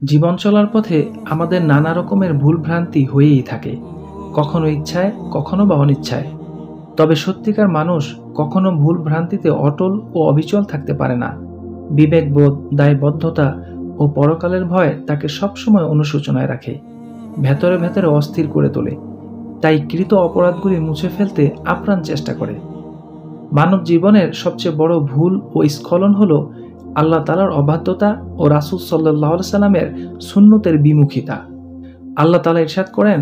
জীবন চলার পথে আমাদের নানা রকমের ভুলভ্রান্তি হয়েই থাকে, কখনো ইচ্ছায় কখনো বা অনিচ্ছায়। তবে সত্যিকার মানুষ কখনো ভুলভ্রান্তিতে অটল ও অবিচল থাকতে পারে না। বিবেকবোধ, দায়বদ্ধতা ও পরকালের ভয় তাকে সবসময় অনুশোচনায় রাখে, ভেতরে ভেতরে অস্থির করে তোলে। তাই কৃত অপরাধগুলি মুছে ফেলতে আপ্রাণ চেষ্টা করে। মানব জীবনের সবচেয়ে বড় ভুল ও স্খলন হলো আল্লাহ তাআলার অবাধ্যতা ও রাসূল সাল্লাল্লাহু আলাইহি সাল্লামের সুন্নতের বিমুখিতা। আল্লাহ তাআলা ইরশাদ করেন,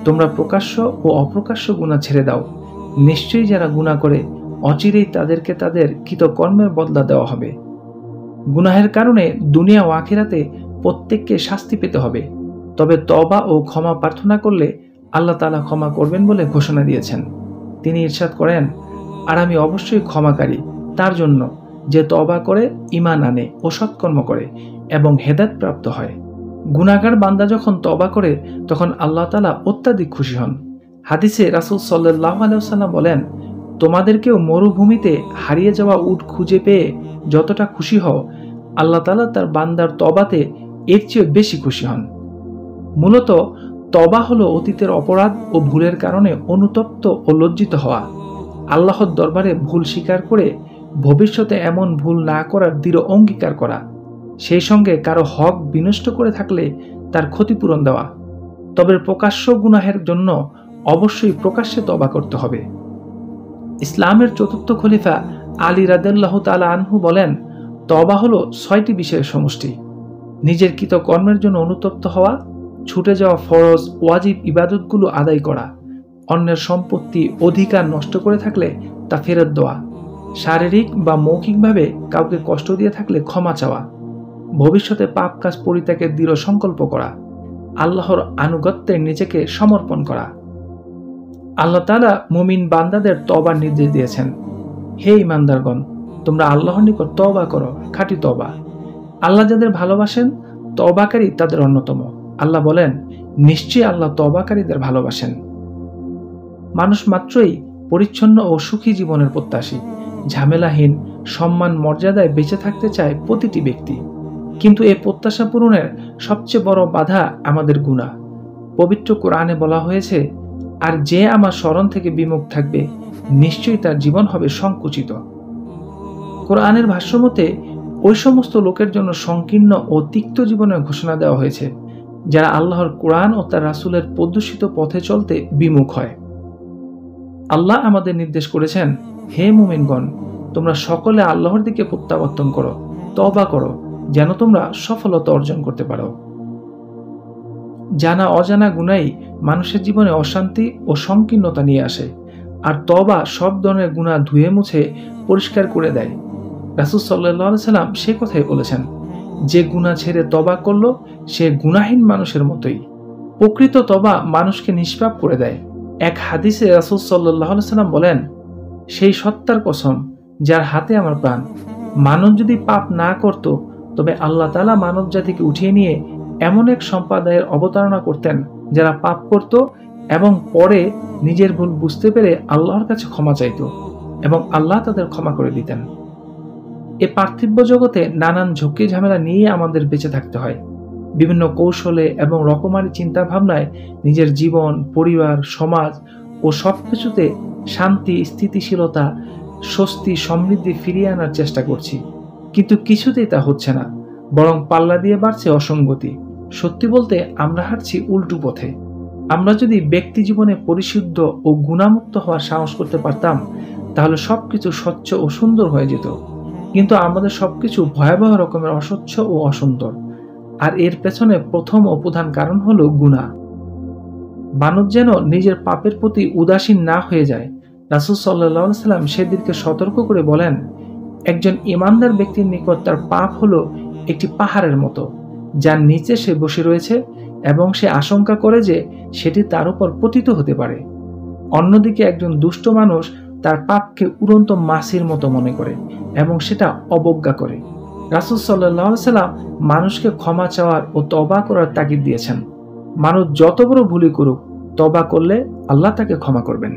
তোমরা প্রকাশ্য ও অপ্রকাশ্য গুনাহ ছেড়ে দাও। নিশ্চয়ই যারা গুনাহ করে অচিরেই তাদেরকে তাদের কৃতকর্মের বদলা দেওয়া হবে। গুনাহের কারণে দুনিয়া ও আখিরাতে প্রত্যেককে শাস্তি পেতে হবে, তবে তওবা ও ক্ষমা প্রার্থনা করলে আল্লাহ তাআলা ক্ষমা করবেন বলে ঘোষণা দিয়েছেন। তিনি ইরশাদ করেন, আর আমি অবশ্যই ক্ষমাকারী তার জন্য যে তওবা করে, ঈমান আনে ও সৎকর্ম করে এবং হেদায়েত প্রাপ্ত হয়। গুনাহগার বান্দা যখন তওবা করে তখন আল্লাহ তাআলা অত্যাধিক খুশি হন। হাদিসে রাসূল সাল্লাল্লাহু আলাইহি ওয়াসাল্লাম বলেন, তোমাদেরকেও মরুভূমিতে হারিয়ে যাওয়া উট খুঁজে পেয়ে যতটা খুশি হও, আল্লাহ তাআলা তার বান্দার তওবাতে এর চেয়ে বেশি খুশি হন। মূলত তওবা হলো অতীতের অপরাধ ও ভুলের কারণে অনুতপ্ত ও লজ্জিত হওয়া, আল্লাহর দরবারে ভুল স্বীকার করে ভবিষ্যতে এমন ভুল না করার দৃঢ় অঙ্গীকার করা, সেই সঙ্গে কারো হক বিনষ্ট করে থাকলে তার ক্ষতিপূরণ দেওয়া। তবে প্রকাশ্য গুনাহের জন্য অবশ্যই প্রকাশ্যে তওবা করতে হবে। ইসলামের চতুর্থ খলিফা আলী রাদিয়াল্লাহু তাআলা আনহু বলেন, তওবা হলো 6টি বিষয়ের সমষ্টি। নিজের কৃত কর্মের জন্য অনুতপ্ত হওয়া, ছুটে যাওয়া ফরজ ওয়াজিব ইবাদতগুলো আদায় করা, অন্যের সম্পত্তি অধিকার নষ্ট করে থাকলে তা ফেরত দেওয়া, শারীরিক বা মৌখিকভাবে কাউকে কষ্ট দিয়ে থাকলে ক্ষমা চাওয়া, ভবিষ্যতে পাপ কাজ পরিত্যাগের দৃঢ় সংকল্প করা, আল্লাহর আনুগত্যে নিজেকে সমর্পণ করা। আল্লাহ তাআলা মুমিন বান্দাদের তওবার নির্দেশ দিয়েছেন, হে ঈমানদারগণ, তোমরা আল্লাহর নিকট তওবা করো, খাঁটি তওবা। আল্লাহ যাদের ভালোবাসেন তওবাকারী তাদের অন্যতম। আল্লাহ বলেন, নিশ্চয়ই আল্লাহ তওবাকারীদের ভালোবাসেন। মানুষ মাত্রই পরিচ্ছন্ন ও সুখী জীবনের প্রত্যাশী। ঝামেলাহীন সম্মান মর্যাদায় বেঁচে থাকতে চায় প্রতিটি ব্যক্তি, কিন্তু এই প্রত্যাশা পূরণের সবচেয়ে বড় বাধা আমাদের গুনাহ। পবিত্র কোরআনে বলা হয়েছে, আর যে আমার স্মরণ থেকে বিমুখ থাকবে নিশ্চয়ই তার জীবন হবে সংকুচিত। কোরআনের ভাষ্যমতে ওই সমস্ত লোকের জন্য সংকীর্ণ ও তিক্ত জীবনের ঘোষণা দেওয়া হয়েছে যারা আল্লাহর কোরআন ও তার রাসূলের প্রদর্শিত পথে চলতে বিমুখ হয়। আল্লাহ আমাদের নির্দেশ করেছেন, হে মুমিনগণ, তোমরা সকলে আল্লাহর দিকে প্রত্যাবর্তন করো, তওবা করো, যেন তোমরা সফলতা অর্জন করতে পারো। জানা অজানা গুনাহই মানুষের জীবনে অশান্তি ও সংকীর্ণতা নিয়ে আসে, আর তওবা সব ধরনের গুনাহ ধুয়ে মুছে পরিষ্কার করে দেয়। রাসূল সাল্লাল্লাহু আলাইহি সাল্লাম সে কথাই বলেছেন, যে গুনাহ ছেড়ে তওবা করলো সে গুনাহহীন মানুষের মতোই। প্রকৃত তওবা মানুষকে নিষ্পাপ করে দেয়। এক হাদিসে রাসূল সাল্লাল্লাহু আলাইহি সাল্লাম বলেন, সেই সত্তার কসম যার হাতে আমার প্রাণ, মানব যদি পাপ না করত তবে আল্লাহ তাআলা মানব জাতিকে উঠিয়ে নিয়ে এমন এক সম্প্রদায়ের অবতারণা করতেন যারা পাপ করত এবং পরে নিজের ভুল বুঝতে পেরে আল্লাহর কাছে ক্ষমা চাইত এবং আল্লাহ তাদের ক্ষমা করে দিতেন। এ পার্থিব জগতে নানান ঝুঁকি ঝামেলা নিয়ে আমাদের বেঁচে থাকতে হয়। বিভিন্ন কৌশলে এবং রকমারি চিন্তা ভাবনায় নিজের জীবন, পরিবার, সমাজ ও সবকিছুতে শান্তি, স্থিতিশীলতা, স্বস্তি, সমৃদ্ধি ফিরিয়ে আনার চেষ্টা করছি, কিন্তু কিছুতেই তা হচ্ছে না, বরং পাল্লা দিয়ে বাড়ছে অসঙ্গতি। সত্যি বলতে আমরা হাঁটছি উল্টো পথে। আমরা যদি ব্যক্তি জীবনে পরিশুদ্ধ ও গুণামুক্ত হওয়ার সাহস করতে পারতাম তাহলে সবকিছু স্বচ্ছ ও সুন্দর হয়ে যেত, কিন্তু আমাদের সবকিছু ভয়াবহ রকমের অস্বচ্ছ ও অসুন্দর। আর এর পেছনে প্রথম ও প্রধান কারণ হলো গুনাহ। মানব যেন নিজের পাপের প্রতি উদাসীন না হয়ে যায়। রাসূল সাল্লাল্লাহু আলাইহি সাল্লাম সেদিকে সতর্ক করে বলেন, একজন ঈমানদার ব্যক্তির নিকট তার পাপ হলো একটি পাহাড়ের মতো, যার নিচে সে বসে রয়েছে এবং সে আশঙ্কা করে যে সেটি তার উপর পতিত হতে পারে। অন্যদিকে একজন দুষ্ট মানুষ তার পাপকে উড়ন্ত মাছির মতো মনে করে এবং সেটা অবজ্ঞা করে। রাসূল সাল্লাল্লাহু আলাইহি সাল্লাম মানুষকে ক্ষমা চাওয়ার ও তওবা করার তাগিদ দিয়েছেন। মানুষ যত বড় ভুলই করুক, তওবা করলে আল্লাহ তাকে ক্ষমা করবেন।